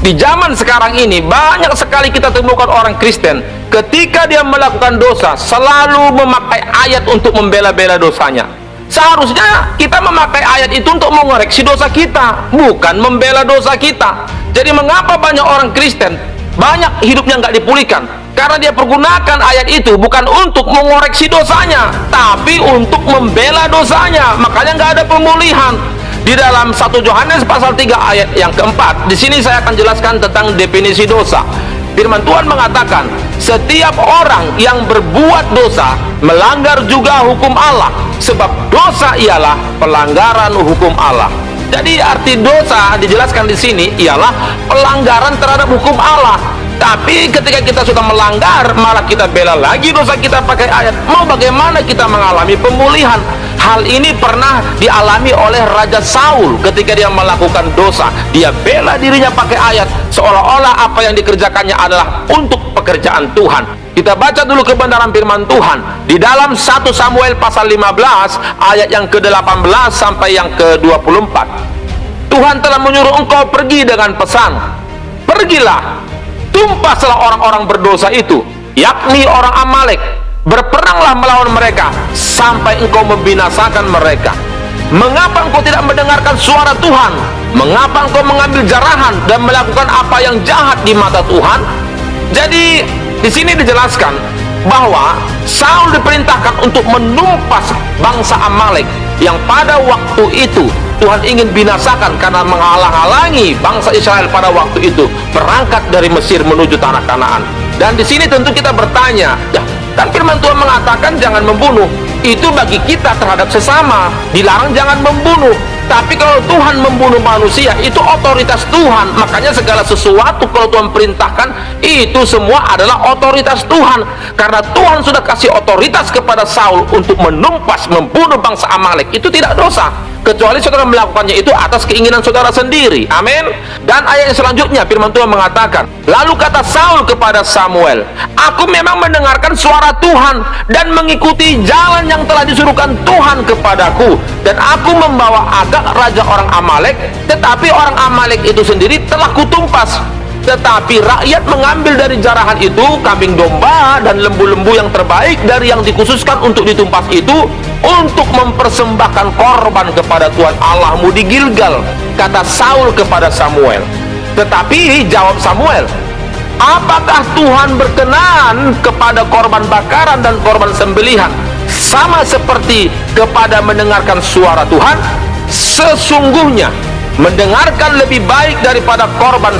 Di zaman sekarang ini banyak sekali kita temukan orang Kristen ketika dia melakukan dosa selalu memakai ayat untuk membela-bela dosanya. Seharusnya kita memakai ayat itu untuk mengoreksi dosa kita, bukan membela dosa kita. Jadi mengapa banyak orang Kristen banyak hidupnya nggak dipulihkan? Karena dia pergunakan ayat itu bukan untuk mengoreksi dosanya, tapi untuk membela dosanya. Makanya nggak ada pemulihan. Di dalam 1 Yohanes pasal 3 ayat yang keempat, di sini saya akan jelaskan tentang definisi dosa. Firman Tuhan mengatakan, setiap orang yang berbuat dosa melanggar juga hukum Allah, sebab dosa ialah pelanggaran hukum Allah. Jadi arti dosa dijelaskan di sini ialah pelanggaran terhadap hukum Allah. Tapi ketika kita sudah melanggar, malah kita bela lagi dosa kita pakai ayat. Mau bagaimana kita mengalami pemulihan? Hal ini pernah dialami oleh Raja Saul ketika dia melakukan dosa. Dia bela dirinya pakai ayat, seolah-olah apa yang dikerjakannya adalah untuk pekerjaan Tuhan. Kita baca dulu kebenaran firman Tuhan di dalam 1 Samuel pasal 15 ayat yang ke-18 sampai yang ke-24. Tuhan telah menyuruh engkau pergi dengan pesan, pergilah, tumpaslah orang-orang berdosa itu, yakni orang Amalek, berperanglah melawan mereka sampai engkau membinasakan mereka. Mengapa engkau tidak mendengarkan suara Tuhan? Mengapa engkau mengambil jarahan dan melakukan apa yang jahat di mata Tuhan? Jadi di sini dijelaskan bahwa Saul diperintahkan untuk menumpas bangsa Amalek yang pada waktu itu Tuhan ingin binasakan karena menghalang-halangi bangsa Israel pada waktu itu berangkat dari Mesir menuju tanah Kanaan. Dan di sini tentu kita bertanya, ya kan firman Tuhan mengatakan jangan membunuh. Itu bagi kita terhadap sesama, dilarang jangan membunuh. Tapi kalau Tuhan membunuh manusia, itu otoritas Tuhan. Makanya segala sesuatu kalau Tuhan perintahkan, itu semua adalah otoritas Tuhan. Karena Tuhan sudah kasih otoritas kepada Saul untuk menumpas, membunuh bangsa Amalek. Itu tidak dosa, kecuali saudara melakukannya itu atas keinginan saudara sendiri. Amin. Dan ayat yang selanjutnya firman Tuhan mengatakan, lalu kata Saul kepada Samuel, aku memang mendengarkan suara Tuhan dan mengikuti jalan yang telah disuruhkan Tuhan kepadaku, dan aku membawa Agag raja orang Amalek, tetapi orang Amalek itu sendiri telah kutumpas. Tetapi rakyat mengambil dari jarahan itu kambing domba dan lembu-lembu yang terbaik dari yang dikhususkan untuk ditumpas itu, untuk mempersembahkan korban kepada Tuhan Allahmu di Gilgal, kata Saul kepada Samuel. Tetapi jawab Samuel, apakah Tuhan berkenan kepada korban bakaran dan korban sembelihan sama seperti kepada mendengarkan suara Tuhan? Sesungguhnya mendengarkan lebih baik daripada korban